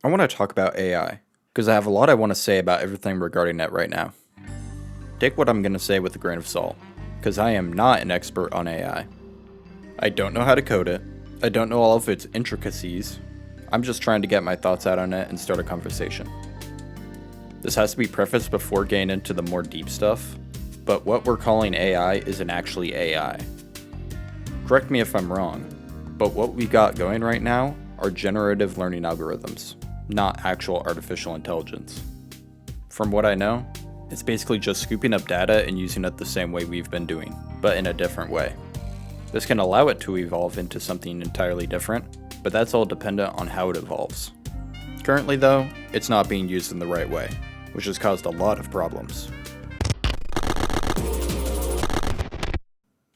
I want to talk about AI, because I have a lot I want to say about everything regarding it right now. Take what I'm going to say with a grain of salt, because I am not an expert on AI. I don't know how to code it, I don't know all of its intricacies, I'm just trying to get my thoughts out on it and start a conversation. This has to be prefaced before getting into the more deep stuff, but what we're calling AI isn't actually AI. Correct me if I'm wrong, but what we got going right now are generative learning algorithms, not actual artificial intelligence. From what I know, it's basically just scooping up data and using it the same way we've been doing, but in a different way. This can allow it to evolve into something entirely different, but that's all dependent on how it evolves. Currently though, it's not being used in the right way, which has caused a lot of problems.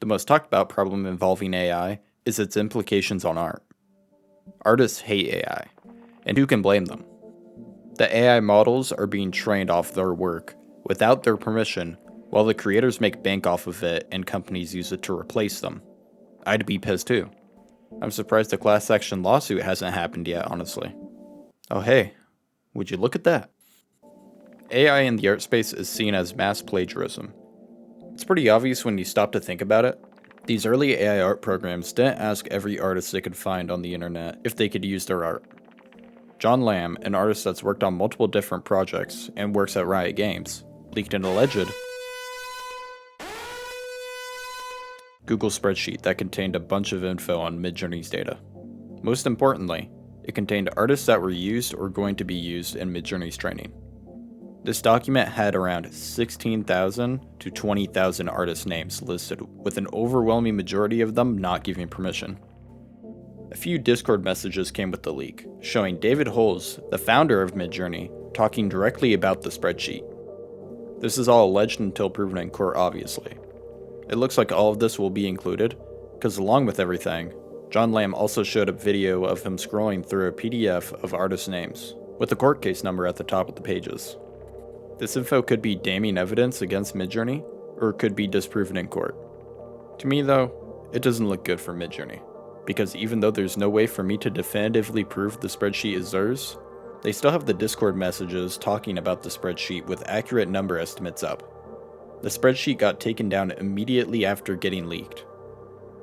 The most talked about problem involving AI is its implications on art. Artists hate AI, and who can blame them? The AI models are being trained off their work without their permission, while the creators make bank off of it and companies use it to replace them. I'd be pissed too. I'm surprised a class action lawsuit hasn't happened yet, honestly. Oh hey, would you look at that? AI in the art space is seen as mass plagiarism. It's pretty obvious when you stop to think about it. These early AI art programs didn't ask every artist they could find on the internet if they could use their art. John Lamb, an artist that's worked on multiple different projects and works at Riot Games, leaked an alleged Google spreadsheet that contained a bunch of info on Midjourney's data. Most importantly, it contained artists that were used or going to be used in Midjourney's training. This document had around 16,000 to 20,000 artist names listed, with an overwhelming majority of them not giving permission. A few Discord messages came with the leak, showing David Holes, the founder of Midjourney, talking directly about the spreadsheet. This is all alleged until proven in court, obviously. It looks like all of this will be included, because along with everything, John Lamb also showed a video of him scrolling through a PDF of artist names, with the court case number at the top of the pages. This info could be damning evidence against Midjourney, or it could be disproven in court. To me though, it doesn't look good for Midjourney, because even though there's no way for me to definitively prove the spreadsheet is theirs, they still have the Discord messages talking about the spreadsheet with accurate number estimates up. The spreadsheet got taken down immediately after getting leaked.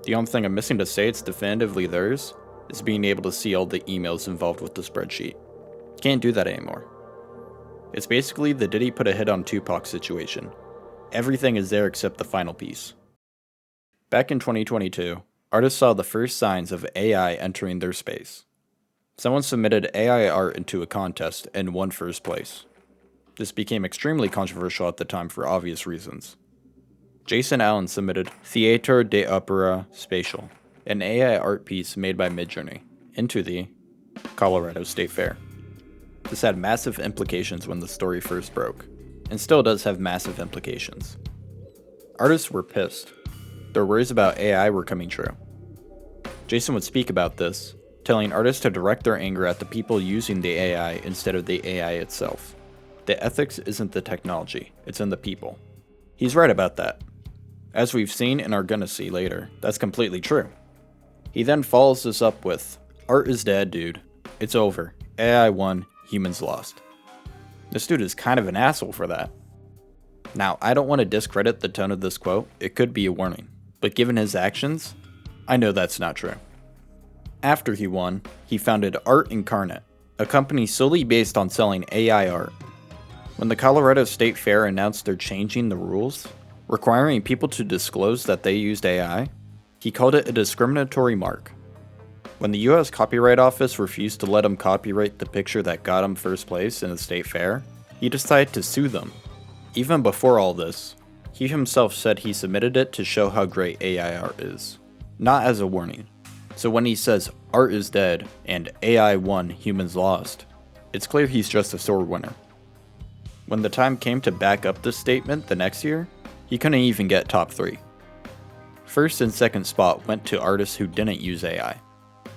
The only thing I'm missing to say it's definitively theirs is being able to see all the emails involved with the spreadsheet. Can't do that anymore. It's basically the Diddy put a hit on Tupac situation. Everything is there except the final piece. Back in 2022, artists saw the first signs of AI entering their space. Someone submitted AI art into a contest and won first place. This became extremely controversial at the time for obvious reasons. Jason Allen submitted Theatre d'Opera Spatial, an AI art piece made by Midjourney, into the Colorado State Fair. This had massive implications when the story first broke, and still does have massive implications. Artists were pissed. Their worries about AI were coming true. Jason would speak about this, telling artists to direct their anger at the people using the AI instead of the AI itself. The ethics isn't the technology, it's in the people. He's right about that. As we've seen and are gonna see later, that's completely true. He then follows this up with, "Art is dead, dude. It's over. AI won, humans lost." This dude is kind of an asshole for that. Now, I don't want to discredit the tone of this quote, it could be a warning, but given his actions, I know that's not true. After he won, he founded Art Incarnate, a company solely based on selling AI art. When the Colorado State Fair announced they're changing the rules, requiring people to disclose that they used AI, he called it a discriminatory mark. When the US Copyright Office refused to let him copyright the picture that got him first place in the state fair, he decided to sue them. Even before all this, he himself said he submitted it to show how great AI art is, not as a warning. So when he says art is dead and AI won, humans lost, it's clear he's just a sore winner. When the time came to back up this statement the next year, he couldn't even get top 3. First and second spot went to artists who didn't use AI.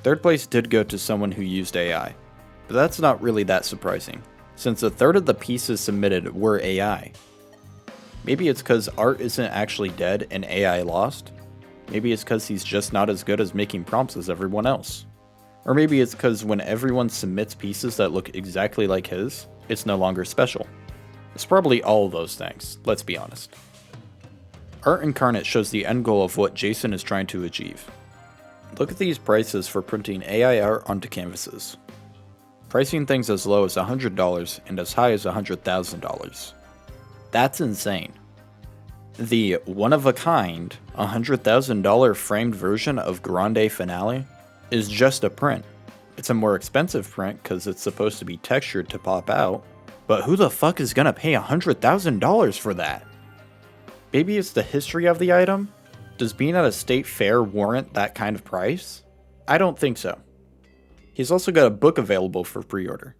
Third place did go to someone who used AI, but that's not really that surprising, since a third of the pieces submitted were AI. Maybe it's because art isn't actually dead and AI lost. Maybe it's because he's just not as good as making prompts as everyone else. Or maybe it's because when everyone submits pieces that look exactly like his, it's no longer special. It's probably all of those things, let's be honest. Art Incarnate shows the end goal of what Jason is trying to achieve. Look at these prices for printing AI art onto canvases. Pricing things as low as $100 and as high as $100,000. That's insane. The one-of-a-kind $100,000 framed version of Grande Finale is just a print. It's a more expensive print because it's supposed to be textured to pop out, but who the fuck is gonna pay $100,000 for that? Maybe it's the history of the item? Does being at a state fair warrant that kind of price? I don't think so. He's also got a book available for pre-order.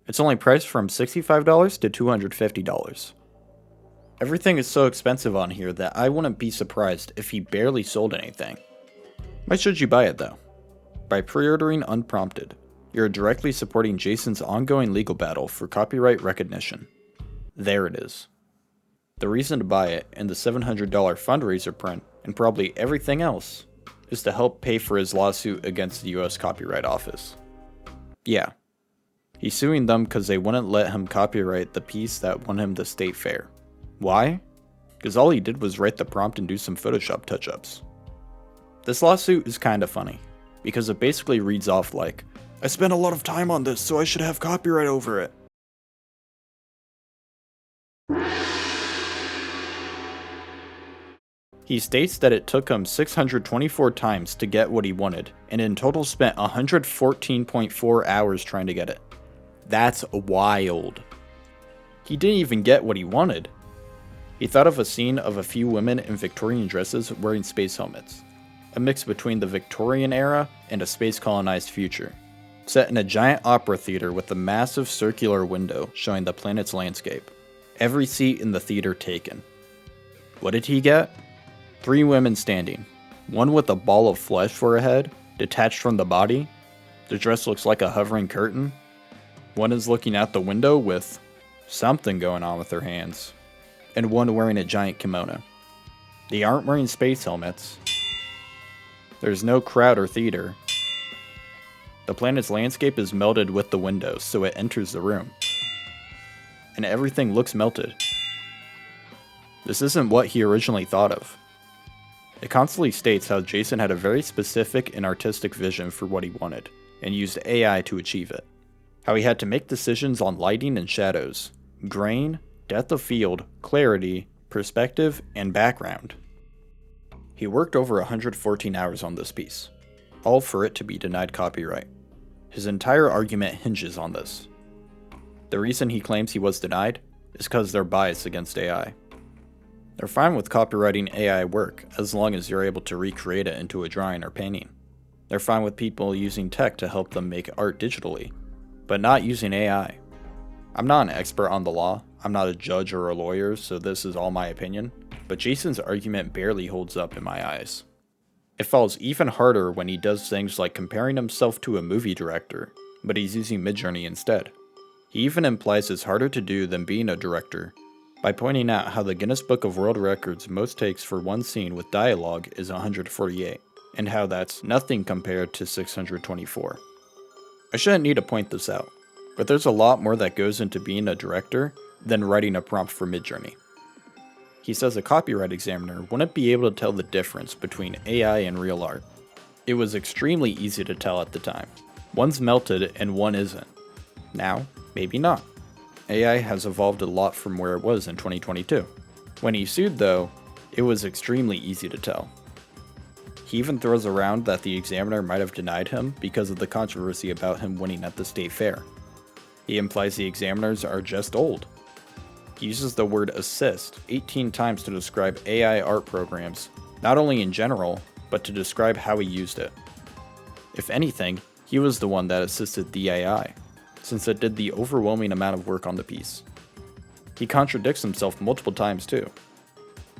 It's only priced from $65 to $250. Everything is so expensive on here that I wouldn't be surprised if he barely sold anything. Why should you buy it though? By pre-ordering unprompted, you're directly supporting Jason's ongoing legal battle for copyright recognition. There it is. The reason to buy it and the $700 fundraiser print, and probably everything else, is to help pay for his lawsuit against the US Copyright Office. Yeah, he's suing them because they wouldn't let him copyright the piece that won him the state fair. Why? Because all he did was write the prompt and do some Photoshop touch-ups. This lawsuit is kinda funny, because it basically reads off like, "I spent a lot of time on this, so I should have copyright over it." He states that it took him 624 times to get what he wanted, and in total spent 114.4 hours trying to get it. That's wild. He didn't even get what he wanted. He thought of a scene of a few women in Victorian dresses wearing space helmets, a mix between the Victorian era and a space-colonized future, set in a giant opera theater with a massive circular window showing the planet's landscape. Every seat in the theater taken. What did he get? 3 women standing, one with a ball of flesh for a head, detached from the body. The dress looks like a hovering curtain. One is looking out the window with something going on with her hands, and one wearing a giant kimono. They aren't wearing space helmets. There's no crowd or theater. The planet's landscape is melted with the window, so it enters the room. And everything looks melted. This isn't what he originally thought of. It constantly states how Jason had a very specific and artistic vision for what he wanted, and used AI to achieve it. How he had to make decisions on lighting and shadows, grain, depth of field, clarity, perspective, and background. He worked over 114 hours on this piece, all for it to be denied copyright. His entire argument hinges on this. The reason he claims he was denied is because they're biased against AI. They're fine with copywriting AI work as long as you're able to recreate it into a drawing or painting. They're fine with people using tech to help them make art digitally, but not using AI. I'm not an expert on the law, I'm not a judge or a lawyer, so this is all my opinion, but Jason's argument barely holds up in my eyes. It falls even harder when he does things like comparing himself to a movie director, but he's using Midjourney instead. He even implies it's harder to do than being a director, by pointing out how the Guinness Book of World Records most takes for one scene with dialogue is 148, and how that's nothing compared to 624. I shouldn't need to point this out, but there's a lot more that goes into being a director than writing a prompt for Midjourney. He says a copyright examiner wouldn't be able to tell the difference between AI and real art. It was extremely easy to tell at the time. One's melted and one isn't. Now, maybe not. AI has evolved a lot from where it was in 2022. When he sued though, it was extremely easy to tell. He even throws around that the examiner might have denied him because of the controversy about him winning at the state fair. He implies the examiners are just old. He uses the word assist 18 times to describe AI art programs, not only in general, but to describe how he used it. If anything, he was the one that assisted the AI, since it did the overwhelming amount of work on the piece. He contradicts himself multiple times too.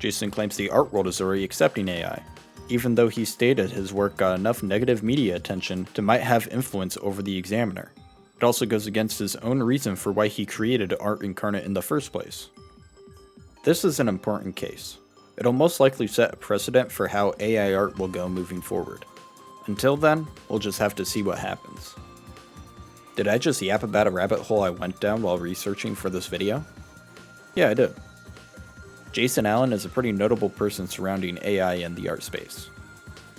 Jason claims the art world is already accepting AI, even though he stated his work got enough negative media attention to might have influence over the examiner. It also goes against his own reason for why he created Art Incarnate in the first place. This is an important case. It'll most likely set a precedent for how AI art will go moving forward. Until then, we'll just have to see what happens. Did I just yap about a rabbit hole I went down while researching for this video? Yeah, I did. Jason Allen is a pretty notable person surrounding AI in the art space.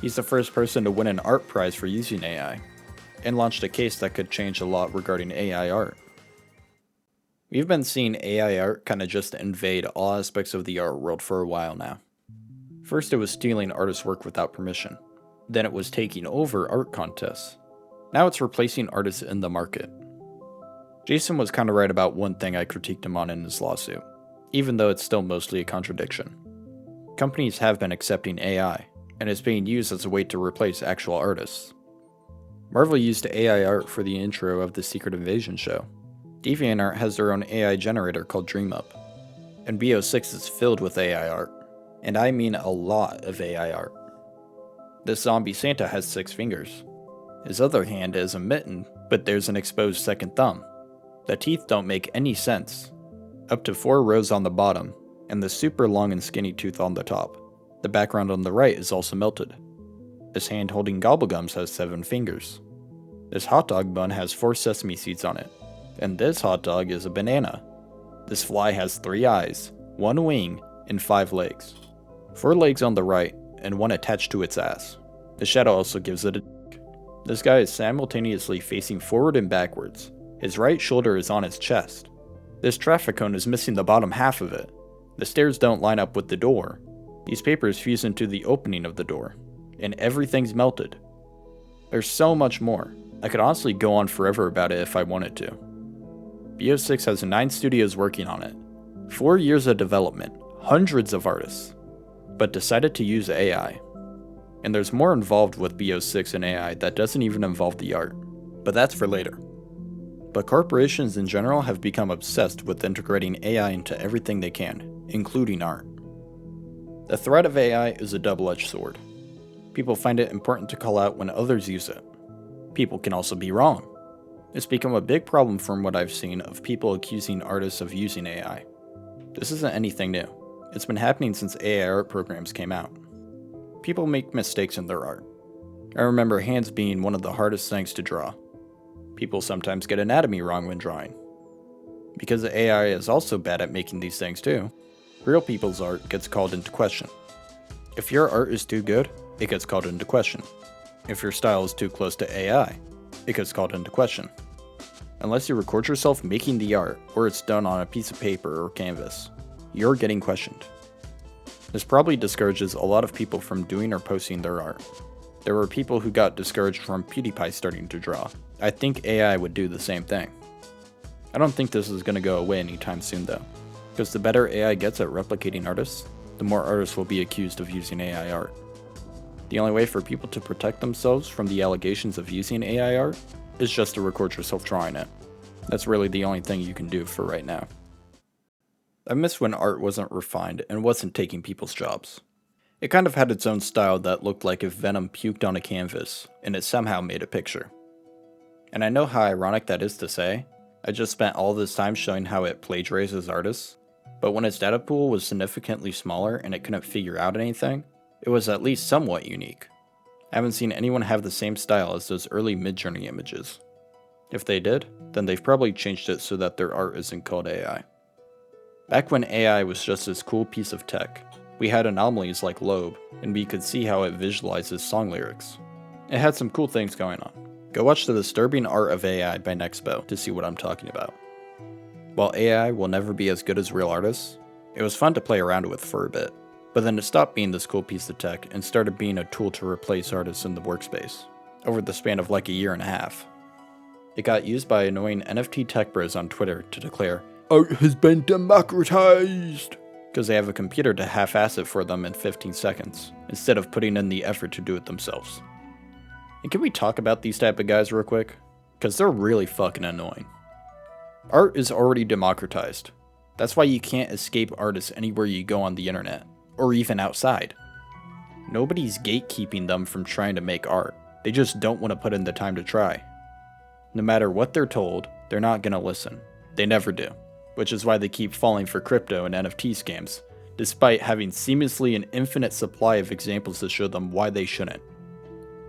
He's the first person to win an art prize for using AI, and launched a case that could change a lot regarding AI art. We've been seeing AI art kinda just invade all aspects of the art world for a while now. First it was stealing artists' work without permission. Then it was taking over art contests. Now it's replacing artists in the market. Jason was kinda right about one thing I critiqued him on in his lawsuit, even though it's still mostly a contradiction. Companies have been accepting AI, and it's being used as a way to replace actual artists. Marvel used AI art for the intro of the Secret Invasion show. DeviantArt has their own AI generator called DreamUp. And BO6 is filled with AI art. And I mean a lot of AI art. This zombie Santa has 6 fingers. His other hand is a mitten, but there's an exposed second thumb. The teeth don't make any sense. Up to 4 rows on the bottom, and the super long and skinny tooth on the top. The background on the right is also melted. This hand holding gobblegums has 7 fingers. This hot dog bun has 4 sesame seeds on it. And this hot dog is a banana. This fly has 3 eyes, 1 wing, and 5 legs. 4 legs on the right, and 1 attached to its ass. The shadow also gives it a dick. This guy is simultaneously facing forward and backwards. His right shoulder is on his chest. This traffic cone is missing the bottom half of it. The stairs don't line up with the door. These papers fuse into the opening of the door. And everything's melted. There's so much more. I could honestly go on forever about it if I wanted to. BO6 has 9 studios working on it, 4 years of development, hundreds of artists, but decided to use AI. And there's more involved with BO6 and AI that doesn't even involve the art, but that's for later. But corporations in general have become obsessed with integrating AI into everything they can, including art. The threat of AI is a double-edged sword. People find it important to call out when others use it. People can also be wrong. It's become a big problem from what I've seen of people accusing artists of using AI. This isn't anything new. It's been happening since AI art programs came out. People make mistakes in their art. I remember hands being one of the hardest things to draw. People sometimes get anatomy wrong when drawing. Because the AI is also bad at making these things too, real people's art gets called into question. If your art is too good, it gets called into question. If your style is too close to AI, it gets called into question. Unless you record yourself making the art, or it's done on a piece of paper or canvas, you're getting questioned. This probably discourages a lot of people from doing or posting their art. There were people who got discouraged from PewDiePie starting to draw. I think AI would do the same thing. I don't think this is going to go away anytime soon though, because the better AI gets at replicating artists, the more artists will be accused of using AI art. The only way for people to protect themselves from the allegations of using AI art is just to record yourself drawing it. That's really the only thing you can do for right now. I miss when art wasn't refined and wasn't taking people's jobs. It kind of had its own style that looked like if Venom puked on a canvas, and it somehow made a picture. And I know how ironic that is to say. I just spent all this time showing how it plagiarizes artists, but when its data pool was significantly smaller and it couldn't figure out anything, it was at least somewhat unique. I haven't seen anyone have the same style as those early Midjourney images. If they did, then they've probably changed it so that their art isn't called AI. Back when AI was just this cool piece of tech, we had anomalies like Loeb, and we could see how it visualizes song lyrics. It had some cool things going on. Go watch The Disturbing Art of AI by Nexpo to see what I'm talking about. While AI will never be as good as real artists, it was fun to play around with for a bit. But then it stopped being this cool piece of tech and started being a tool to replace artists in the workspace, over the span of like a year and a half. It got used by annoying NFT tech bros on Twitter to declare, "Art has been democratized!" because they have a computer to half-ass it for them in 15 seconds, instead of putting in the effort to do it themselves. And can we talk about these type of guys real quick? Because they're really fucking annoying. Art is already democratized. That's why you can't escape artists anywhere you go on the internet. Or even outside. Nobody's gatekeeping them from trying to make art. They just don't want to put in the time to try. No matter what they're told, they're not gonna listen. They never do. Which is why they keep falling for crypto and NFT scams, despite having seamlessly an infinite supply of examples to show them why they shouldn't.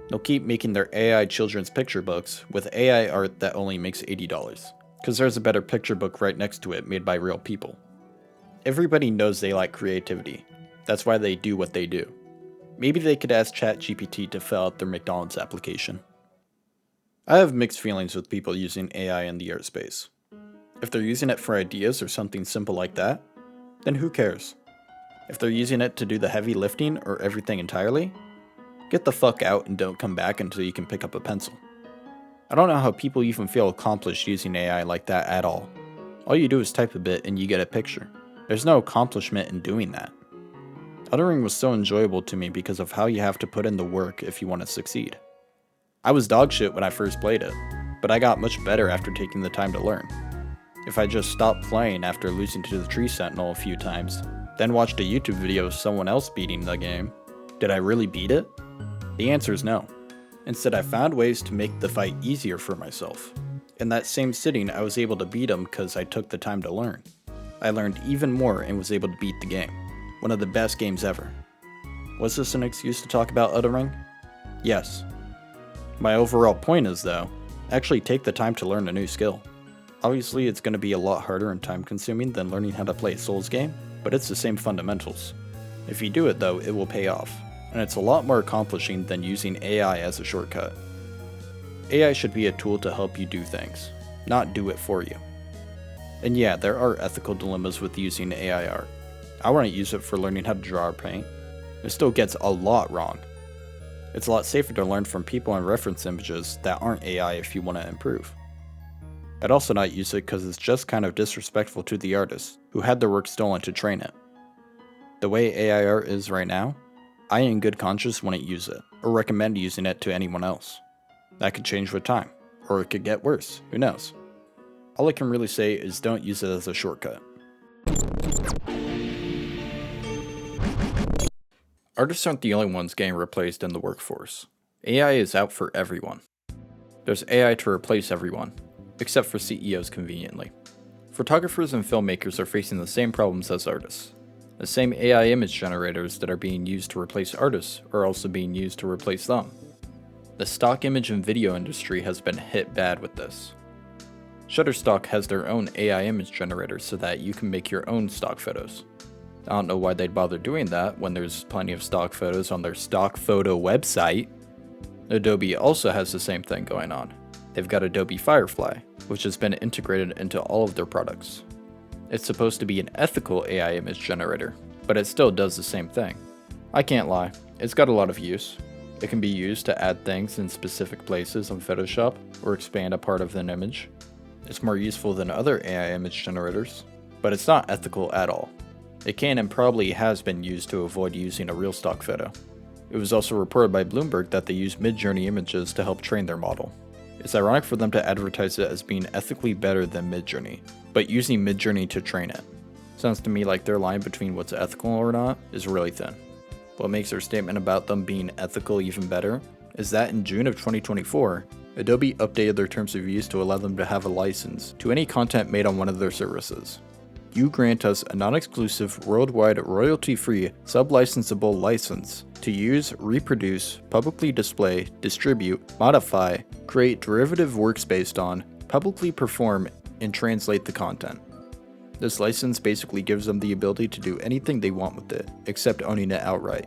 They'll keep making their AI children's picture books with AI art that only makes $80, because there's a better picture book right next to it made by real people. Everybody knows they like creativity. That's why they do what they do. Maybe they could ask ChatGPT to fill out their McDonald's application. I have mixed feelings with people using AI in the art space. If they're using it for ideas or something simple like that, then who cares? If they're using it to do the heavy lifting or everything entirely, get the fuck out and don't come back until you can pick up a pencil. I don't know how people even feel accomplished using AI like that at all. All you do is type a bit and you get a picture. There's no accomplishment in doing that. Elden Ring was so enjoyable to me because of how you have to put in the work if you want to succeed. I was dog shit when I first played it, but I got much better after taking the time to learn. If I just stopped playing after losing to the Tree Sentinel a few times, then watched a YouTube video of someone else beating the game, did I really beat it? The answer is no. Instead, I found ways to make the fight easier for myself. In that same sitting, I was able to beat him because I took the time to learn. I learned even more and was able to beat the game. One of the best games ever. Was this an excuse to talk about Elden Ring? Yes. My overall point is, though, actually take the time to learn a new skill. Obviously, it's going to be a lot harder and time consuming than learning how to play a Souls game, but it's the same fundamentals. If you do it though, it will pay off, and it's a lot more accomplishing than using AI as a shortcut. AI should be a tool to help you do things, not do it for you. And yeah, there are ethical dilemmas with using AI art. I wouldn't use it for learning how to draw or paint. It still gets a lot wrong. It's a lot safer to learn from people and reference images that aren't AI if you want to improve. I'd also not use it because it's just kind of disrespectful to the artists who had their work stolen to train it. The way AI art is right now, I in good conscience wouldn't use it, or recommend using it to anyone else. That could change with time, or it could get worse, who knows. All I can really say is don't use it as a shortcut. Artists aren't the only ones getting replaced in the workforce. AI is out for everyone. There's AI to replace everyone, except for CEOs conveniently. Photographers and filmmakers are facing the same problems as artists. The same AI image generators that are being used to replace artists are also being used to replace them. The stock image and video industry has been hit bad with this. Shutterstock has their own AI image generator so that you can make your own stock photos. I don't know why they'd bother doing that when there's plenty of stock photos on their stock photo website. Adobe also has the same thing going on. They've got Adobe Firefly, which has been integrated into all of their products. It's supposed to be an ethical AI image generator, but it still does the same thing. I can't lie, it's got a lot of use. It can be used to add things in specific places on Photoshop or expand a part of an image. It's more useful than other AI image generators, but it's not ethical at all. It can and probably has been used to avoid using a real stock photo. It was also reported by Bloomberg that they use Midjourney images to help train their model. It's ironic for them to advertise it as being ethically better than Midjourney, but using Midjourney to train it. Sounds to me like their line between what's ethical or not is really thin. What makes their statement about them being ethical even better is that in June of 2024, Adobe updated their terms of use to allow them to have a license to any content made on one of their services. You grant us a non-exclusive, worldwide, royalty-free, sub-licensable license to use, reproduce, publicly display, distribute, modify, create derivative works based on, publicly perform, and translate the content. This license basically gives them the ability to do anything they want with it, except owning it outright.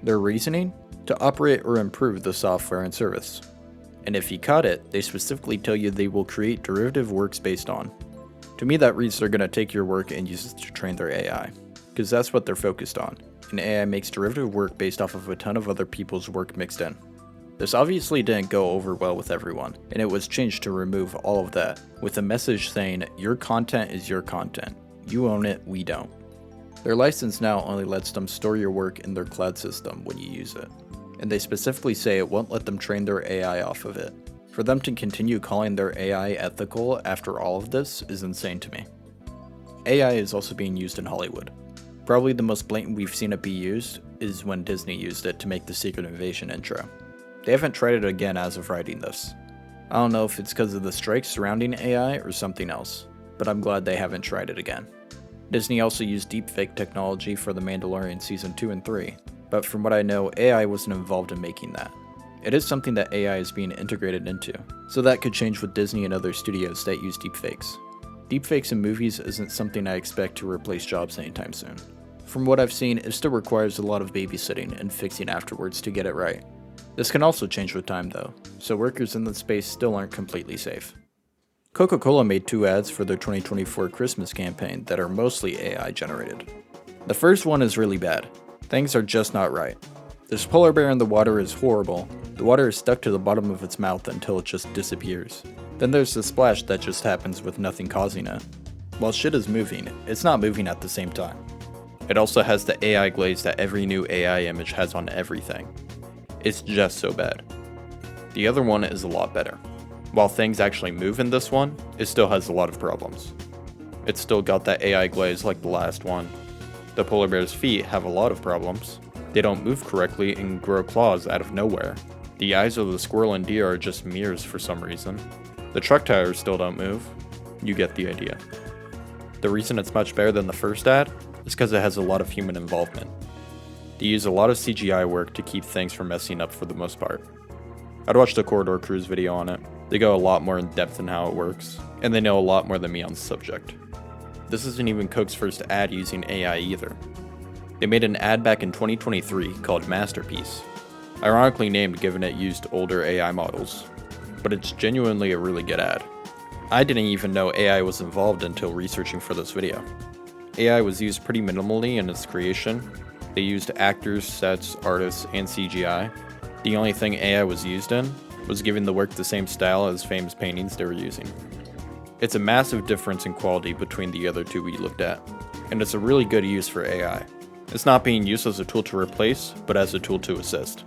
Their reasoning? To operate or improve the software and service. And if you caught it, they specifically tell you they will create derivative works based on. To me, that reads they're going to take your work and use it to train their AI, because that's what they're focused on. And AI makes derivative work based off of a ton of other people's work mixed in. This obviously didn't go over well with everyone, and it was changed to remove all of that, with a message saying, your content is your content. You own it, we don't. Their license now only lets them store your work in their cloud system when you use it, and they specifically say it won't let them train their AI off of it. For them to continue calling their AI ethical after all of this is insane to me. AI is also being used in Hollywood. Probably the most blatant we've seen it be used is when Disney used it to make the Secret Invasion intro. They haven't tried it again as of writing this. I don't know if it's because of the strikes surrounding AI or something else, but I'm glad they haven't tried it again. Disney also used deepfake technology for The Mandalorian Season 2 and 3, but from what I know, AI wasn't involved in making that. It is something that AI is being integrated into, so that could change with Disney and other studios that use deepfakes. Deepfakes in movies isn't something I expect to replace jobs anytime soon. From what I've seen, it still requires a lot of babysitting and fixing afterwards to get it right. This can also change with time though, so workers in the space still aren't completely safe. Coca-Cola made 2 ads for their 2024 Christmas campaign that are mostly AI generated. The first one is really bad. Things are just not right. This polar bear in the water is horrible. The water is stuck to the bottom of its mouth until it just disappears. Then there's the splash that just happens with nothing causing it. While shit is moving, it's not moving at the same time. It also has the AI glaze that every new AI image has on everything. It's just so bad. The other one is a lot better. While things actually move in this one, it still has a lot of problems. It's still got that AI glaze like the last one. The polar bear's feet have a lot of problems. They don't move correctly and grow claws out of nowhere. The eyes of the squirrel and deer are just mirrors for some reason. The truck tires still don't move. You get the idea. The reason it's much better than the first ad is because it has a lot of human involvement. They use a lot of CGI work to keep things from messing up for the most part. I'd watch the Corridor Cruise video on it. They go a lot more in depth in how it works, and they know a lot more than me on the subject. This isn't even Coke's first ad using AI either. They made an ad back in 2023 called Masterpiece, ironically named given it used older AI models, but it's genuinely a really good ad. I didn't even know AI was involved until researching for this video. AI was used pretty minimally in its creation. They used actors, sets, artists, and CGI. The only thing AI was used in was giving the work the same style as famous paintings they were using. It's a massive difference in quality between the other two we looked at, and it's a really good use for AI. It's not being used as a tool to replace, but as a tool to assist.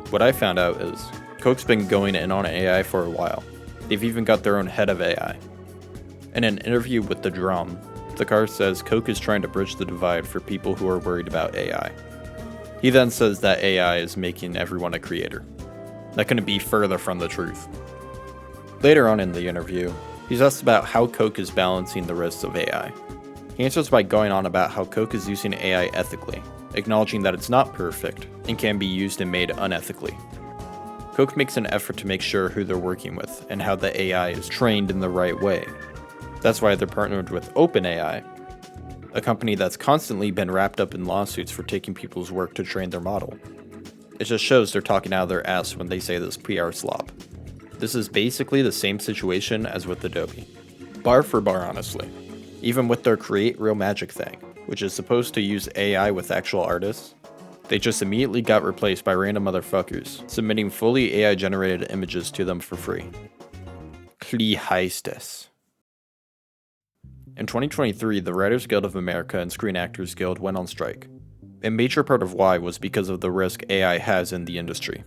What I found out is, Coke's been going in on AI for a while. They've even got their own head of AI. In an interview with The Drum, the car says Coke is trying to bridge the divide for people who are worried about AI. He then says that AI is making everyone a creator. That couldn't be further from the truth. Later on in the interview, he's asked about how Coke is balancing the risks of AI. He answers by going on about how Coke is using AI ethically, acknowledging that it's not perfect and can be used and made unethically. Coke makes an effort to make sure who they're working with and how the AI is trained in the right way. That's why they're partnered with OpenAI, a company that's constantly been wrapped up in lawsuits for taking people's work to train their model. It just shows they're talking out of their ass when they say this PR slop. This is basically the same situation as with Adobe. Bar for bar, honestly. Even with their Create Real Magic thing, which is supposed to use AI with actual artists, they just immediately got replaced by random motherfuckers, submitting fully AI generated images to them for free. Wie heißt es? In 2023, the Writers Guild of America and Screen Actors Guild went on strike. A major part of why was because of the risk AI has in the industry.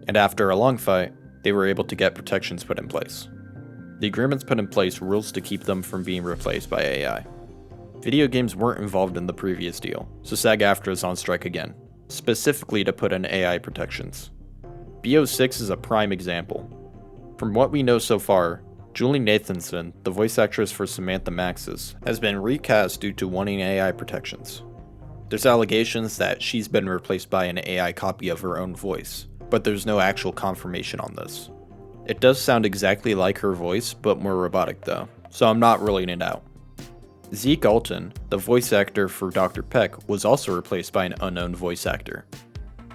And after a long fight, they were able to get protections put in place. The agreements put in place rules to keep them from being replaced by AI. Video games weren't involved in the previous deal, so SAG-AFTRA is on strike again, specifically to put in AI protections. BO6 is a prime example. From what we know so far, Julie Nathanson, the voice actress for Samantha Maxis, has been recast due to wanting AI protections. There's allegations that she's been replaced by an AI copy of her own voice, but there's no actual confirmation on this. It does sound exactly like her voice, but more robotic though, so I'm not ruling it out. Zeke Alton, the voice actor for Dr. Peck, was also replaced by an unknown voice actor.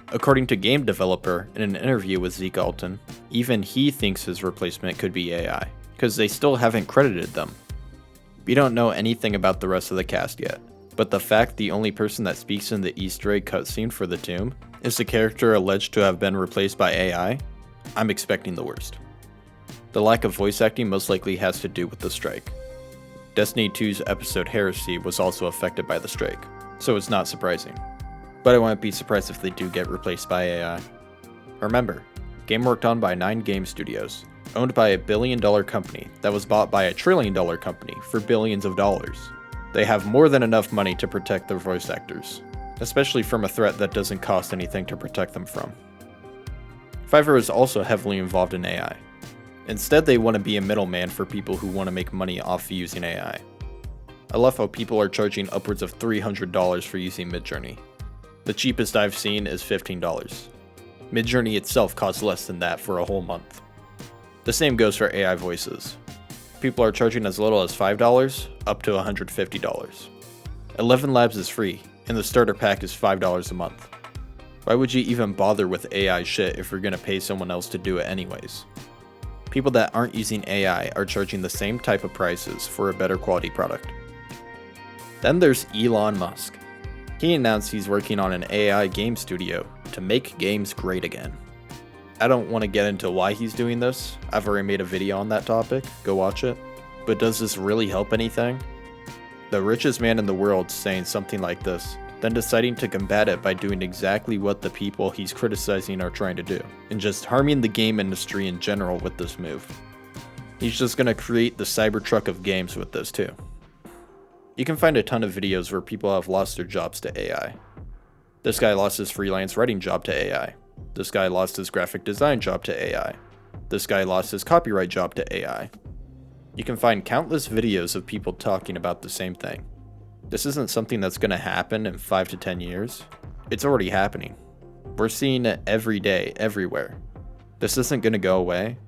According to Game Developer, in an interview with Zeke Alton, even he thinks his replacement could be AI, because they still haven't credited them. We don't know anything about the rest of the cast yet, but the fact the only person that speaks in the Easter egg cutscene for The Tomb is the character alleged to have been replaced by AI, I'm expecting the worst. The lack of voice acting most likely has to do with the strike. Destiny 2's episode Heresy was also affected by the strike, so it's not surprising. But I wouldn't be surprised if they do get replaced by AI. Remember, game worked on by 9 game studios, owned by a $1 billion company that was bought by a $1 trillion company for billions of dollars. They have more than enough money to protect their voice actors, especially from a threat that doesn't cost anything to protect them from. Fiverr is also heavily involved in AI. Instead, they want to be a middleman for people who want to make money off using AI. I love how people are charging upwards of $300 for using Midjourney. The cheapest I've seen is $15. Midjourney itself costs less than that for a whole month. The same goes for AI voices. People are charging as little as $5 up to $150. 11 Labs is free, and the starter pack is $5 a month. Why would you even bother with AI shit if you're gonna pay someone else to do it anyways? People that aren't using AI are charging the same type of prices for a better quality product. Then there's Elon Musk. He announced he's working on an AI game studio to make games great again. I don't want to get into why he's doing this, I've already made a video on that topic, go watch it. But does this really help anything? The richest man in the world saying something like this, then deciding to combat it by doing exactly what the people he's criticizing are trying to do, and just harming the game industry in general with this move. He's just gonna create the Cybertruck of games with this too. You can find a ton of videos where people have lost their jobs to AI. This guy lost his freelance writing job to AI. This guy lost his graphic design job to AI. This guy lost his copyright job to AI. You can find countless videos of people talking about the same thing. This isn't something that's going to happen in 5 to 10 years. It's already happening. We're seeing it every day, everywhere. This isn't going to go away.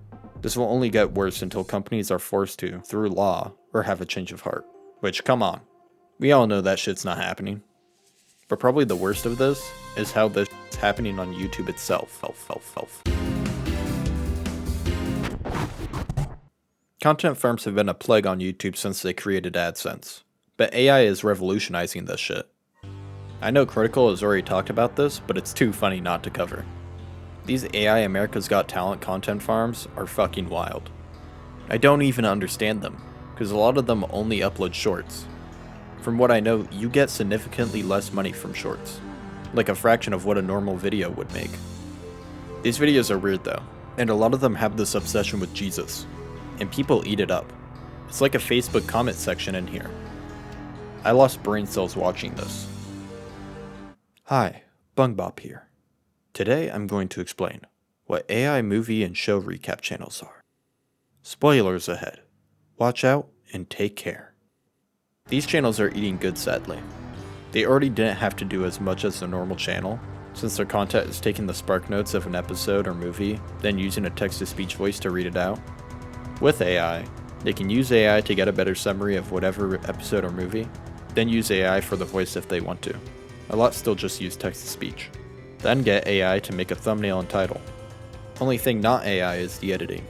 This will only get worse until companies are forced to, through law, or have a change of heart. Which, come on. We all know that shit's not happening. But probably the worst of this is how this is happening on YouTube itself. Content farms have been a plague on YouTube since they created AdSense. But AI is revolutionizing this shit. I know Critical has already talked about this, but it's too funny not to cover. These AI America's Got Talent content farms are fucking wild. I don't even understand them, because a lot of them only upload shorts. From what I know, you get significantly less money from shorts, like a fraction of what a normal video would make. These videos are weird though, and a lot of them have this obsession with Jesus, and people eat it up. It's like a Facebook comment section in here. I lost brain cells watching this. Hi, Bungbop here. Today I'm going to explain what AI movie and show recap channels are. Spoilers ahead. Watch out and take care. These channels are eating good sadly. They already didn't have to do as much as the normal channel, since their content is taking the spark notes of an episode or movie, then using a text-to-speech voice to read it out. With AI, they can use AI to get a better summary of whatever episode or movie, then use AI for the voice if they want to. A lot still just use text-to-speech. Then get AI to make a thumbnail and title. Only thing not AI is the editing.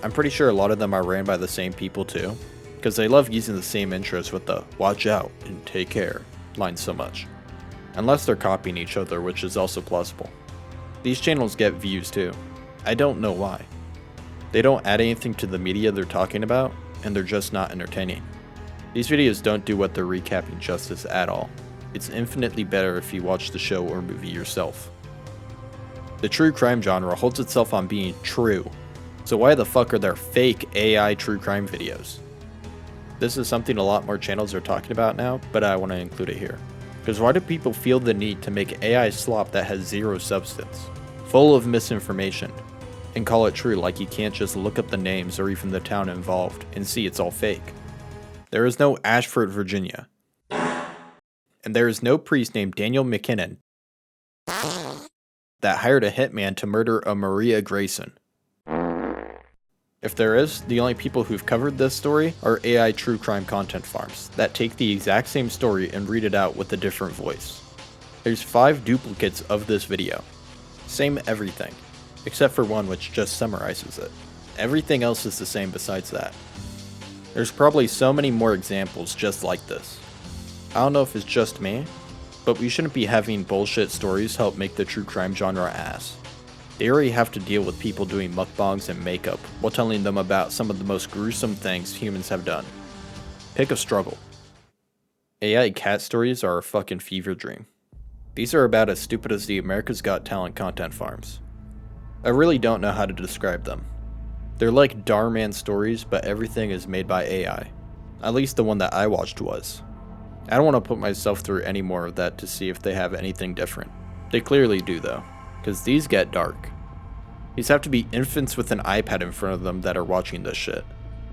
I'm pretty sure a lot of them are ran by the same people too, because they love using the same intros with the "watch out" and "take care" lines so much. Unless they're copying each other, which is also plausible. These channels get views too. I don't know why. They don't add anything to the media they're talking about, and they're just not entertaining. These videos don't do what they're recapping justice at all. It's infinitely better if you watch the show or movie yourself. The true crime genre holds itself on being true, so why the fuck are there fake AI true crime videos? This is something a lot more channels are talking about now, but I want to include it here. Because why do people feel the need to make AI slop that has zero substance, full of misinformation, and call it true like you can't just look up the names or even the town involved and see it's all fake? There is no Ashford, Virginia. And there is no priest named Daniel McKinnon that hired a hitman to murder a Maria Grayson. If there is, the only people who've covered this story are AI true crime content farms that take the exact same story and read it out with a different voice. There's 5 duplicates of this video. Same everything, except for one which just summarizes it. Everything else is the same besides that. There's probably so many more examples just like this. I don't know if it's just me, but we shouldn't be having bullshit stories help make the true crime genre ass. They already have to deal with people doing mukbangs and makeup while telling them about some of the most gruesome things humans have done. Pick a struggle. AI cat stories are a fucking fever dream. These are about as stupid as the America's Got Talent content farms. I really don't know how to describe them. They're like Darman stories, but everything is made by AI. At least the one that I watched was. I don't want to put myself through any more of that to see if they have anything different. They clearly do though, because these get dark. These have to be infants with an iPad in front of them that are watching this shit.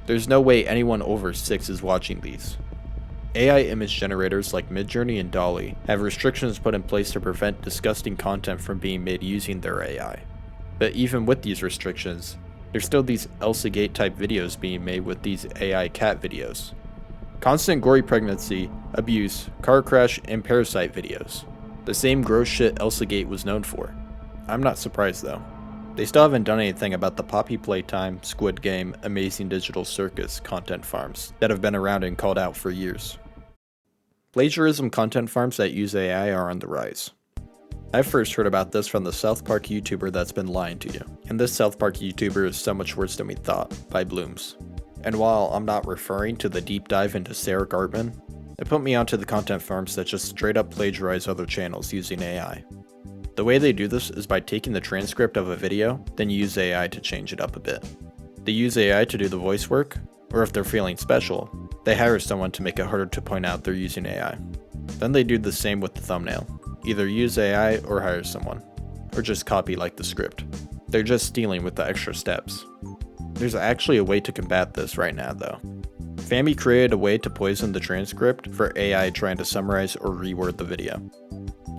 There's no way anyone over 6 is watching these. AI image generators like Midjourney and DALL-E have restrictions put in place to prevent disgusting content from being made using their AI. But even with these restrictions, there's still these Elsa Gate type videos being made with these AI cat videos. Constant gory pregnancy, abuse, car crash, and parasite videos. The same gross shit Elsa Gate was known for. I'm not surprised though. They still haven't done anything about the Poppy Playtime, Squid Game, Amazing Digital Circus content farms that have been around and called out for years. Plagiarism content farms that use AI are on the rise. I first heard about this from the South Park YouTuber that's been lying to you, and this South Park YouTuber is so much worse than we thought, by Blooms. And while I'm not referring to the deep dive into Sarah Gartman, it put me onto the content farms that just straight up plagiarize other channels using AI. The way they do this is by taking the transcript of a video, then use AI to change it up a bit. They use AI to do the voice work, or if they're feeling special, they hire someone to make it harder to point out they're using AI. Then they do the same with the thumbnail. Either use AI or hire someone, or just copy like the script. They're just stealing with the extra steps. There's actually a way to combat this right now though. Fami created a way to poison the transcript for AI trying to summarize or reword the video.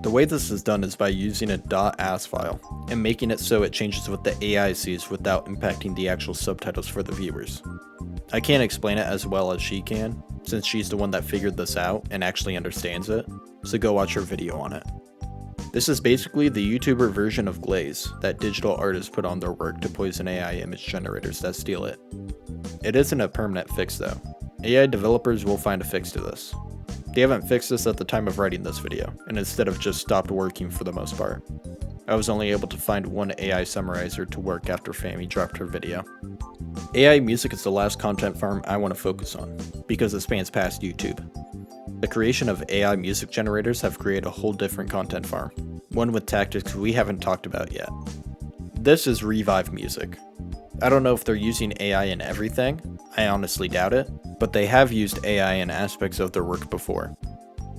The way this is done is by using a .as file and making it so it changes what the AI sees without impacting the actual subtitles for the viewers. I can't explain it as well as she can, since she's the one that figured this out and actually understands it, so go watch her video on it. This is basically the YouTuber version of Glaze that digital artists put on their work to poison AI image generators that steal it. It isn't a permanent fix though. AI developers will find a fix to this. They haven't fixed this at the time of writing this video, and instead have just stopped working for the most part. I was only able to find one AI summarizer to work after Fami dropped her video. AI music is the last content farm I want to focus on, because it spans past YouTube. The creation of AI music generators have created a whole different content farm, one with tactics we haven't talked about yet. This is Revive Music. I don't know if they're using AI in everything, I honestly doubt it, but they have used AI in aspects of their work before.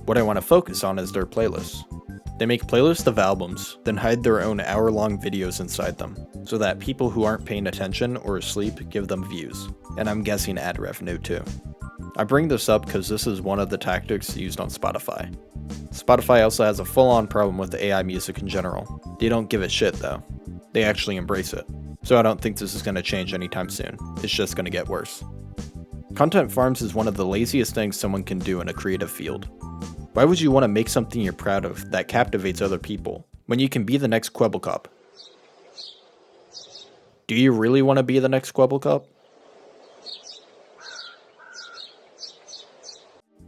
What I want to focus on is their playlists. They make playlists of albums, then hide their own hour-long videos inside them, so that people who aren't paying attention or asleep give them views, and I'm guessing ad revenue too. I bring this up because this is one of the tactics used on Spotify. Spotify also has a full-on problem with AI music in general. They don't give a shit though. They actually embrace it. So I don't think this is going to change anytime soon. It's just going to get worse. Content farms is one of the laziest things someone can do in a creative field. Why would you want to make something you're proud of that captivates other people, when you can be the next Kwebbelkop? Do you really want to be the next Kwebbelkop?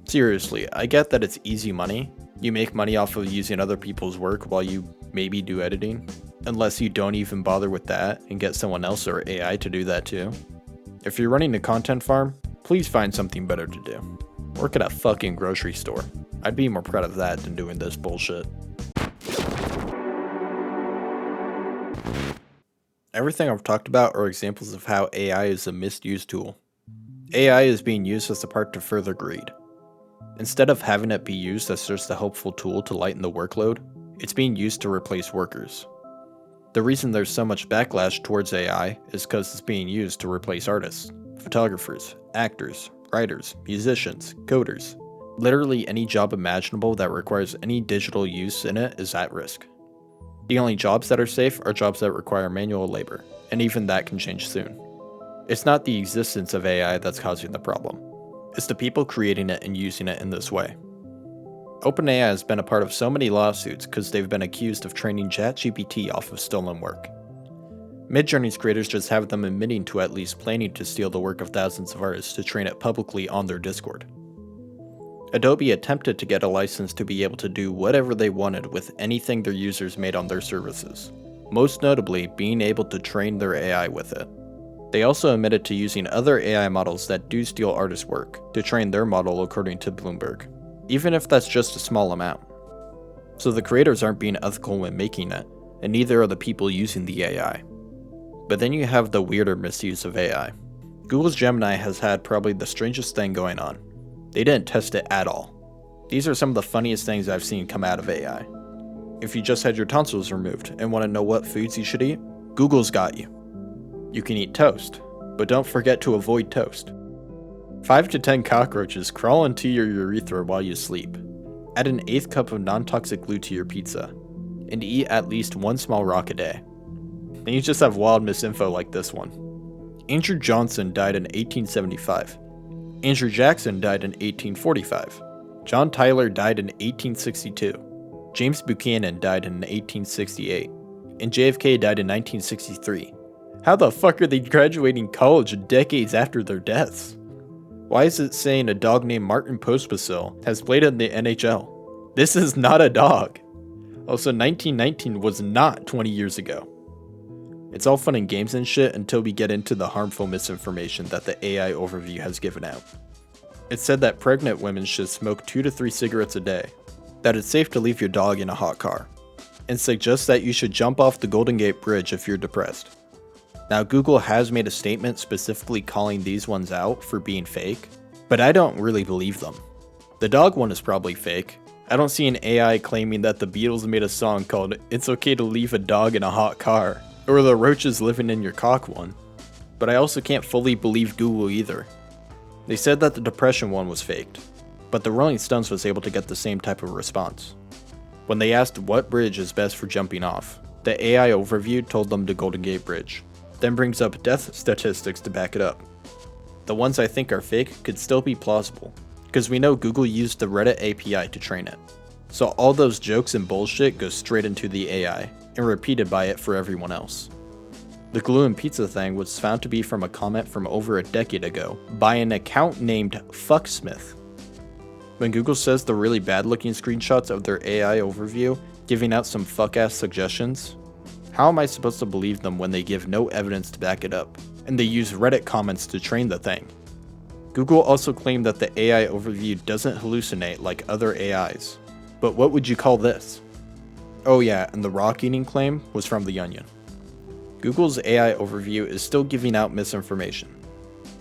Seriously, I get that it's easy money. You make money off of using other people's work while you maybe do editing. Unless you don't even bother with that and get someone else or AI to do that too. If you're running a content farm, please find something better to do. Work at a fucking grocery store. I'd be more proud of that than doing this bullshit. Everything I've talked about are examples of how AI is a misused tool. AI is being used as a part to further greed. Instead of having it be used as just a helpful tool to lighten the workload, it's being used to replace workers. The reason there's so much backlash towards AI is because it's being used to replace artists, photographers, actors, writers, musicians, coders. Literally any job imaginable that requires any digital use in it is at risk. The only jobs that are safe are jobs that require manual labor, and even that can change soon. It's not the existence of AI that's causing the problem. It's the people creating it and using it in this way. OpenAI has been a part of so many lawsuits because they've been accused of training ChatGPT off of stolen work. Midjourney's creators just have them admitting to at least planning to steal the work of thousands of artists to train it publicly on their Discord. Adobe attempted to get a license to be able to do whatever they wanted with anything their users made on their services, most notably being able to train their AI with it. They also admitted to using other AI models that do steal artists' work to train their model according to Bloomberg, even if that's just a small amount. So the creators aren't being ethical when making it, and neither are the people using the AI. But then you have the weirder misuse of AI. Google's Gemini has had probably the strangest thing going on. They didn't test it at all. These are some of the funniest things I've seen come out of AI. If you just had your tonsils removed and want to know what foods you should eat, Google's got you. You can eat toast, but don't forget to avoid toast. 5 to 10 cockroaches crawl into your urethra while you sleep. Add an eighth cup of non-toxic glue to your pizza. And eat at least one small rock a day. And you just have wild misinfo like this one. Andrew Johnson died in 1875. Andrew Jackson died in 1845. John Tyler died in 1862. James Buchanan died in 1868. And JFK died in 1963. How the fuck are they graduating college decades after their deaths? Why is it saying a dog named Martin Pospisil has played in the NHL? This is not a dog. Also, 1919 was not 20 years ago. It's all fun and games and shit until we get into the harmful misinformation that the AI overview has given out. It said that pregnant women should smoke 2 to 3 cigarettes a day, that it's safe to leave your dog in a hot car, and suggests that you should jump off the Golden Gate Bridge if you're depressed. Now, Google has made a statement specifically calling these ones out for being fake, but I don't really believe them. The dog one is probably fake. I don't see an AI claiming that the Beatles made a song called "It's Okay to Leave a Dog in a Hot Car," or the roaches living in your cock one. But I also can't fully believe Google either. They said that the depression one was faked, but the Rolling Stones was able to get the same type of response. When they asked what bridge is best for jumping off, the AI overview told them the Golden Gate Bridge, then brings up death statistics to back it up. The ones I think are fake could still be plausible, because we know Google used the Reddit API to train it. So all those jokes and bullshit go straight into the AI, and repeated by it for everyone else. The glue and pizza thing was found to be from a comment from over a decade ago by an account named Fucksmith. When Google says the really bad looking screenshots of their AI overview giving out some fuck-ass suggestions, how am I supposed to believe them when they give no evidence to back it up, and they use Reddit comments to train the thing? Google also claimed that the AI overview doesn't hallucinate like other AIs. But what would you call this? Oh yeah, and the rock eating claim was from The Onion. Google's AI overview is still giving out misinformation.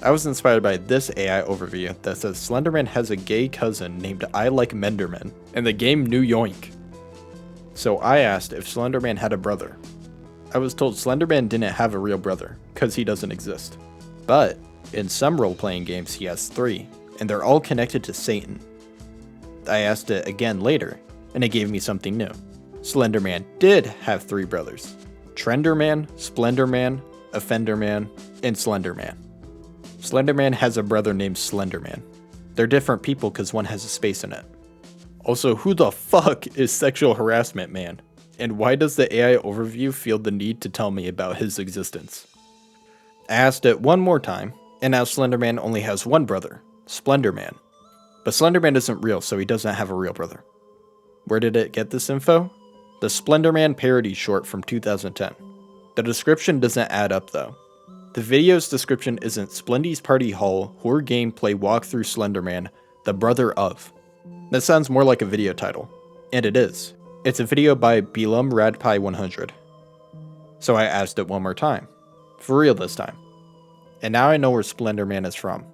I was inspired by this AI overview that says Slenderman has a gay cousin named I Like Menderman in the game New Yoink. So I asked if Slenderman had a brother. I was told Slenderman didn't have a real brother, cause he doesn't exist. But in some role-playing games he has 3, and they're all connected to Satan. I asked it again later, and it gave me something new. Slenderman did have 3 brothers. Trenderman, Splendorman, Offenderman, and Slenderman. Slenderman has a brother named Slenderman. They're different people cause one has a space in it. Also, who the fuck is Sexual Harassment Man? And why does the AI overview feel the need to tell me about his existence? I asked it one more time, and now Slenderman only has one brother, Splendorman. But Slenderman isn't real, so he doesn't have a real brother. Where did it get this info? The Slenderman parody short from 2010. The description doesn't add up though. The video's description isn't Splendy's Party Hall horror gameplay walkthrough Slenderman, the brother of. That sounds more like a video title. And it is. It's a video by Belum Radpie 100. So I asked it one more time. For real this time. And now I know where Slenderman is from.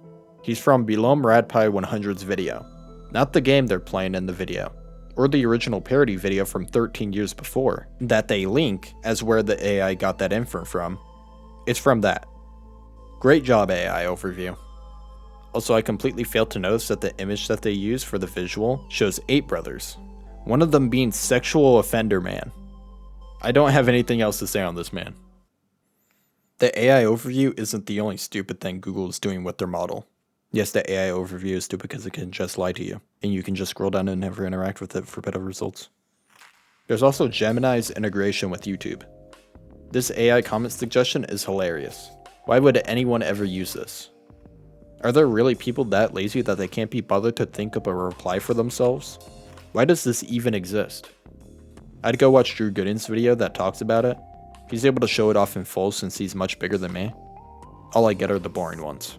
He's from Belum Radpie 100's video. Not the game they're playing in the video, or the original parody video from 13 years before, that they link as where the AI got that info from. It's from that. Great job, AI overview. Also, I completely failed to notice that the image that they use for the visual shows 8 brothers, one of them being Sexual Offender Man. I don't have anything else to say on this man. The AI overview isn't the only stupid thing Google is doing with their model. Yes, the AI overview is stupid because it can just lie to you, and you can just scroll down and never interact with it for better results. There's also Gemini's integration with YouTube. This AI comment suggestion is hilarious. Why would anyone ever use this? Are there really people that lazy that they can't be bothered to think up a reply for themselves? Why does this even exist? I'd go watch Drew Gooden's video that talks about it. He's able to show it off in full since he's much bigger than me. All I get are the boring ones.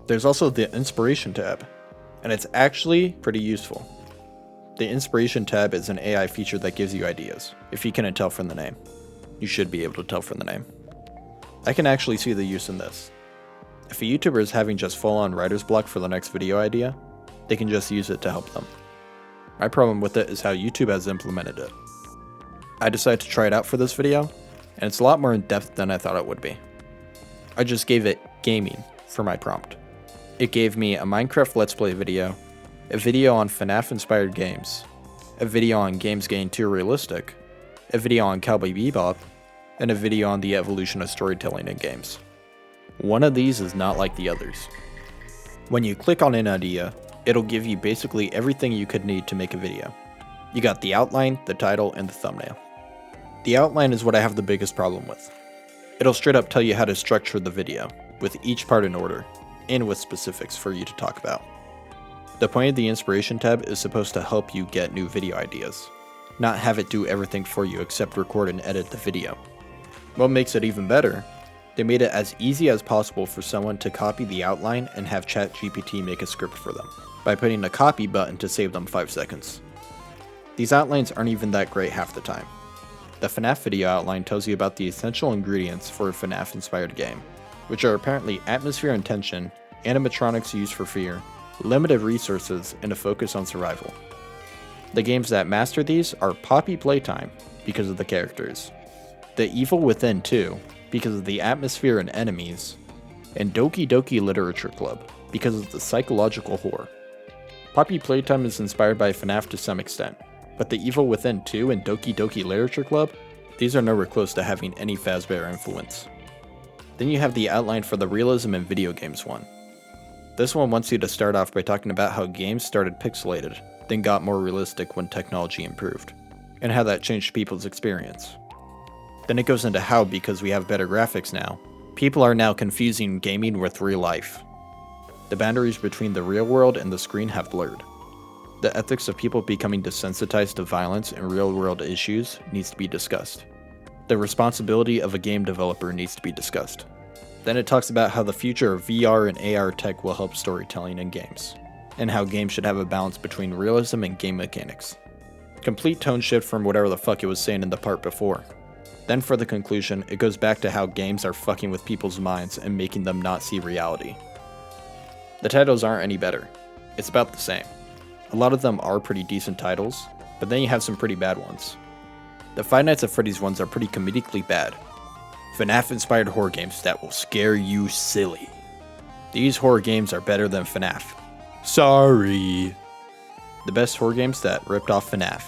There's also the Inspiration tab, and it's actually pretty useful. The Inspiration tab is an AI feature that gives you ideas, if you couldn't tell from the name. You should be able to tell from the name. I can actually see the use in this. If a YouTuber is having just full-on writer's block for the next video idea, they can just use it to help them. My problem with it is how YouTube has implemented it. I decided to try it out for this video, and it's a lot more in depth than I thought it would be. I just gave it gaming for my prompt. It gave me a Minecraft Let's Play video, a video on FNAF-inspired games, a video on games getting too realistic, a video on Cowboy Bebop, and a video on the evolution of storytelling in games. One of these is not like the others. When you click on an idea, it'll give you basically everything you could need to make a video. You got the outline, the title, and the thumbnail. The outline is what I have the biggest problem with. It'll straight up tell you how to structure the video, with each part in order, and with specifics for you to talk about. The point of the inspiration tab is supposed to help you get new video ideas, not have it do everything for you except record and edit the video. What makes it even better, they made it as easy as possible for someone to copy the outline and have ChatGPT make a script for them, by putting a copy button to save them 5 seconds. These outlines aren't even that great half the time. The FNAF video outline tells you about the essential ingredients for a FNAF-inspired game, which are apparently atmosphere and tension, animatronics used for fear, limited resources, and a focus on survival. The games that master these are Poppy Playtime, because of the characters, The Evil Within 2, because of the atmosphere and enemies, and Doki Doki Literature Club, because of the psychological horror. Poppy Playtime is inspired by FNAF to some extent, but The Evil Within 2 and Doki Doki Literature Club, these are nowhere close to having any Fazbear influence. Then you have the outline for the realism in video games one. This one wants you to start off by talking about how games started pixelated, then got more realistic when technology improved, and how that changed people's experience. Then it goes into how, because we have better graphics now, people are now confusing gaming with real life. The boundaries between the real world and the screen have blurred. The ethics of people becoming desensitized to violence and real-world issues needs to be discussed. The responsibility of a game developer needs to be discussed. Then it talks about how the future of VR and AR tech will help storytelling in games, and how games should have a balance between realism and game mechanics. Complete tone shift from whatever the fuck it was saying in the part before. Then for the conclusion, it goes back to how games are fucking with people's minds and making them not see reality. The titles aren't any better. It's about the same. A lot of them are pretty decent titles, but then you have some pretty bad ones. The Five Nights at Freddy's ones are pretty comedically bad. FNAF-inspired horror games that will scare you silly. These horror games are better than FNAF. Sorry. The best horror games that ripped off FNAF,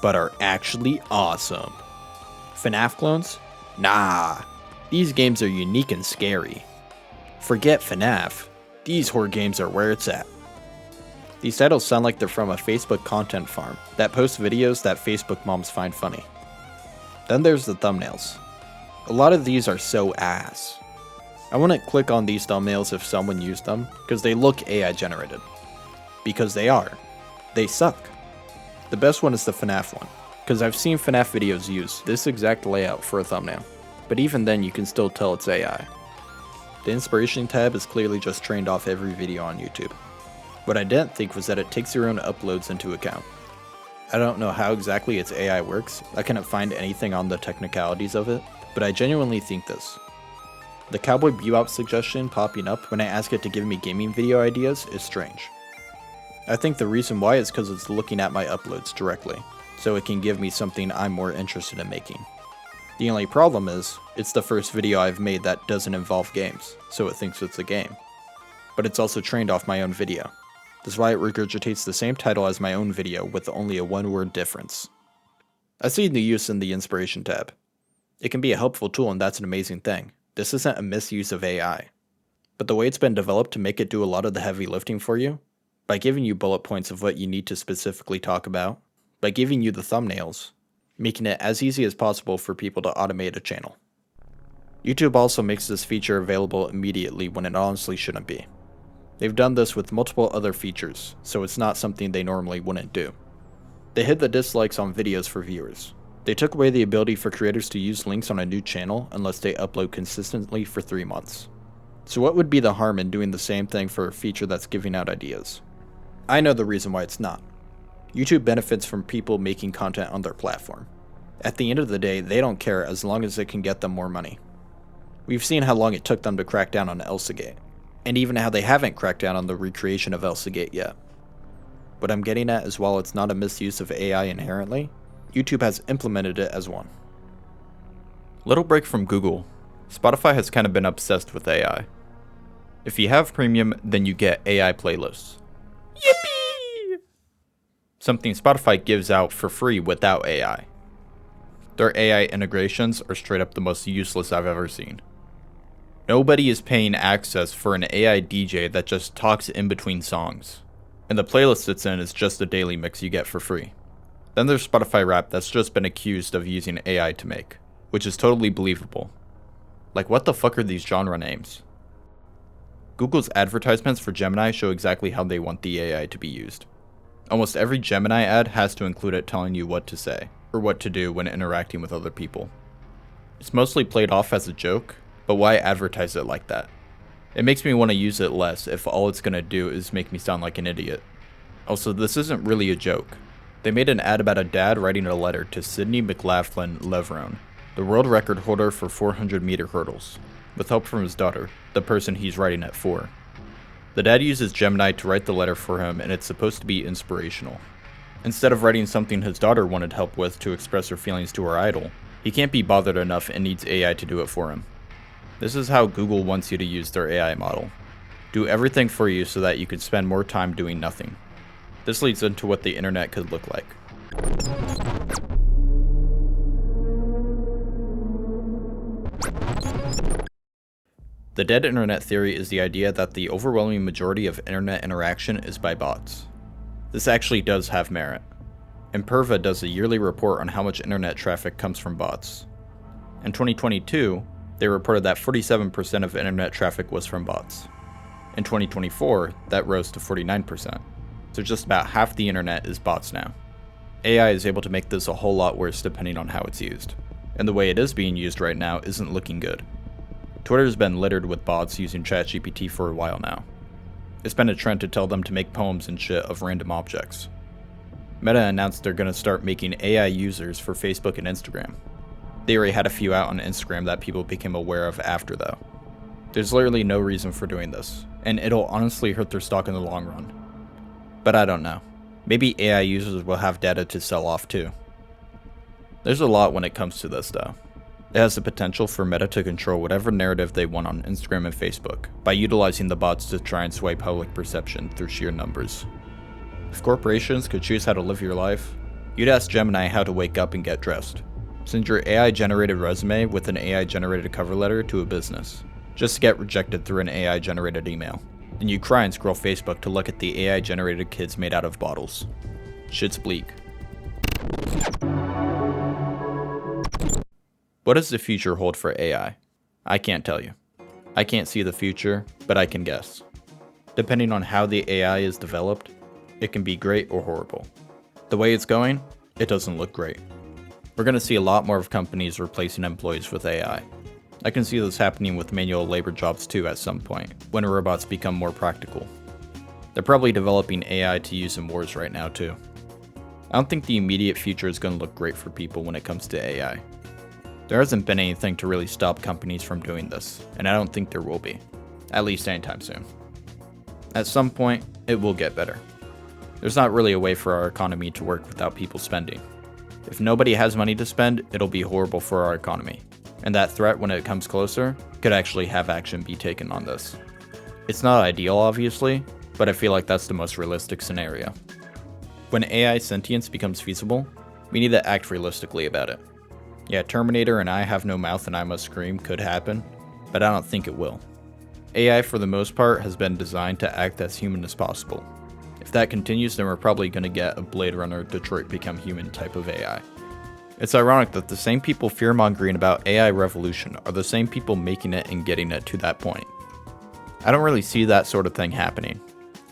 but are actually awesome. FNAF clones? Nah. These games are unique and scary. Forget FNAF. These horror games are where it's at. These titles sound like they're from a Facebook content farm that posts videos that Facebook moms find funny. Then there's the thumbnails. A lot of these are so ass. I wouldn't click on these thumbnails if someone used them, because they look AI generated. Because they are. They suck. The best one is the FNAF one, because I've seen FNAF videos use this exact layout for a thumbnail, but even then you can still tell it's AI. The inspiration tab is clearly just trained off every video on YouTube. What I didn't think was that it takes your own uploads into account. I don't know how exactly its AI works, I couldn't find anything on the technicalities of it, but I genuinely think this. The Cowboy Bebop suggestion popping up when I ask it to give me gaming video ideas is strange. I think the reason why is because it's looking at my uploads directly, so it can give me something I'm more interested in making. The only problem is, it's the first video I've made that doesn't involve games, so it thinks it's a game. But it's also trained off my own video. That's why it regurgitates the same title as my own video with only a one-word difference. I see the use in the inspiration tab. It can be a helpful tool and that's an amazing thing. This isn't a misuse of AI. But the way it's been developed to make it do a lot of the heavy lifting for you, by giving you bullet points of what you need to specifically talk about, by giving you the thumbnails, making it as easy as possible for people to automate a channel. YouTube also makes this feature available immediately when it honestly shouldn't be. They've done this with multiple other features, so it's not something they normally wouldn't do. They hid the dislikes on videos for viewers. They took away the ability for creators to use links on a new channel unless they upload consistently for 3 months. So what would be the harm in doing the same thing for a feature that's giving out ideas? I know the reason why it's not. YouTube benefits from people making content on their platform. At the end of the day, they don't care as long as it can get them more money. We've seen how long it took them to crack down on ElsaGate, and even how they haven't cracked down on the recreation of ElsaGate yet. What I'm getting at is while it's not a misuse of AI inherently, YouTube has implemented it as one. Little break from Google. Spotify has kind of been obsessed with AI. If you have premium, then you get AI playlists. Yippee! Something Spotify gives out for free without AI. Their AI integrations are straight up the most useless I've ever seen. Nobody is paying access for an AI DJ that just talks in between songs. And the playlist it's in is just a daily mix you get for free. Then there's Spotify Rap that's just been accused of using AI to make, which is totally believable. Like, what the fuck are these genre names? Google's advertisements for Gemini show exactly how they want the AI to be used. Almost every Gemini ad has to include it telling you what to say, or what to do when interacting with other people. It's mostly played off as a joke, but why advertise it like that? It makes me want to use it less if all it's gonna do is make me sound like an idiot. Also, this isn't really a joke. They made an ad about a dad writing a letter to Sydney McLaughlin Levrone, the world record holder for 400-meter hurdles, with help from his daughter, the person he's writing it for. The dad uses Gemini to write the letter for him, and it's supposed to be inspirational. Instead of writing something his daughter wanted help with to express her feelings to her idol, he can't be bothered enough and needs AI to do it for him. This is how Google wants you to use their AI model. Do everything for you so that you can spend more time doing nothing. This leads into what the internet could look like. The dead internet theory is the idea that the overwhelming majority of internet interaction is by bots. This actually does have merit. Imperva does a yearly report on how much internet traffic comes from bots. In 2022, they reported that 47% of internet traffic was from bots. In 2024, that rose to 49%. So just about half the internet is bots now. AI is able to make this a whole lot worse depending on how it's used. And the way it is being used right now isn't looking good. Twitter's been littered with bots using ChatGPT for a while now. It's been a trend to tell them to make poems and shit of random objects. Meta announced they're gonna start making AI users for Facebook and Instagram. They already had a few out on Instagram that people became aware of after though. There's literally no reason for doing this, and it'll honestly hurt their stock in the long run. But I don't know. Maybe AI users will have data to sell off too. There's a lot when it comes to this though. It has the potential for Meta to control whatever narrative they want on Instagram and Facebook by utilizing the bots to try and sway public perception through sheer numbers. If corporations could choose how to live your life, you'd ask Gemini how to wake up and get dressed. Send your AI-generated resume with an AI-generated cover letter to a business, just to get rejected through an AI-generated email. Then you cry and scroll Facebook to look at the AI-generated kids made out of bottles. Shit's bleak. What does the future hold for AI? I can't tell you. I can't see the future, but I can guess. Depending on how the AI is developed, it can be great or horrible. The way it's going, it doesn't look great. We're going to see a lot more of companies replacing employees with AI. I can see this happening with manual labor jobs too at some point, when robots become more practical. They're probably developing AI to use in wars right now too. I don't think the immediate future is going to look great for people when it comes to AI. There hasn't been anything to really stop companies from doing this, and I don't think there will be, at least anytime soon. At some point, it will get better. There's not really a way for our economy to work without people spending. If nobody has money to spend, it'll be horrible for our economy, and that threat, when it comes closer, could actually have action be taken on this. It's not ideal, obviously, but I feel like that's the most realistic scenario. When AI sentience becomes feasible, we need to act realistically about it. Yeah, Terminator and I have no mouth and I must scream could happen, but I don't think it will. AI for the most part has been designed to act as human as possible. If that continues, then we're probably going to get a Blade Runner Detroit Become Human type of AI. It's ironic that the same people fear-mongering about AI revolution are the same people making it and getting it to that point. I don't really see that sort of thing happening.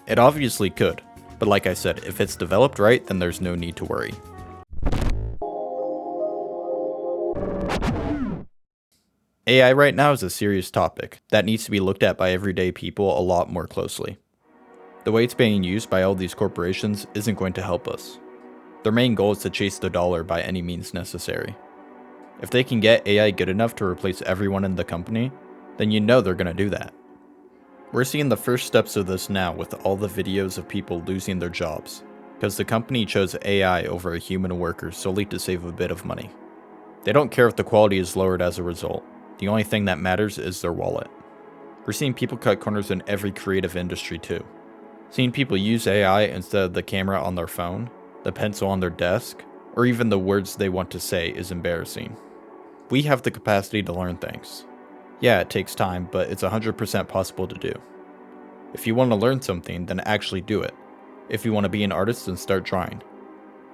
It obviously could, but like I said, if it's developed right, then there's no need to worry. AI right now is a serious topic that needs to be looked at by everyday people a lot more closely. The way it's being used by all these corporations isn't going to help us. Their main goal is to chase the dollar by any means necessary. If they can get AI good enough to replace everyone in the company, then you know they're going to do that. We're seeing the first steps of this now with all the videos of people losing their jobs, because the company chose AI over a human worker solely to save a bit of money. They don't care if the quality is lowered as a result. The only thing that matters is their wallet. We're seeing people cut corners in every creative industry too. Seeing people use AI instead of the camera on their phone, the pencil on their desk, or even the words they want to say is embarrassing. We have the capacity to learn things. Yeah, it takes time, but it's 100% possible to do. If you want to learn something, then actually do it. If you want to be an artist, then start drawing.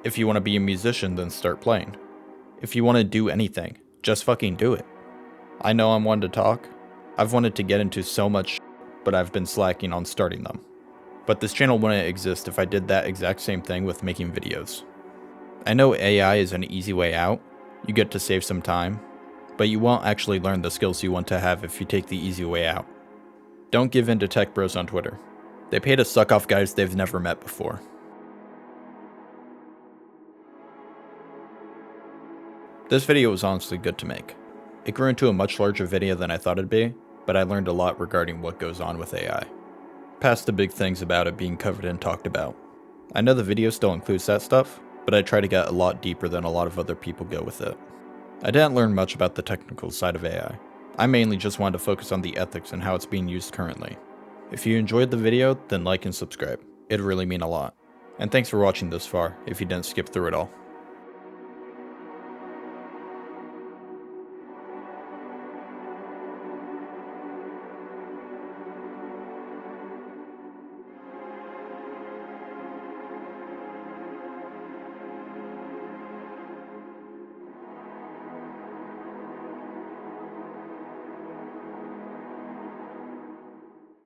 If you want to be a musician, then start playing. If you want to do anything, just fucking do it. I know I'm one to talk. I've wanted to get into so much, but I've been slacking on starting them. But this channel wouldn't exist if I did that exact same thing with making videos. I know AI is an easy way out, you get to save some time, but you won't actually learn the skills you want to have if you take the easy way out. Don't give in to tech bros on Twitter. They pay to suck off guys they've never met before. This video was honestly good to make. It grew into a much larger video than I thought it'd be, but I learned a lot regarding what goes on with AI. Past the big things about it being covered and talked about. I know the video still includes that stuff, but I try to get a lot deeper than a lot of other people go with it. I didn't learn much about the technical side of AI. I mainly just wanted to focus on the ethics and how it's being used currently. If you enjoyed the video, then like and subscribe. It'd really mean a lot. And thanks for watching this far, if you didn't skip through it all.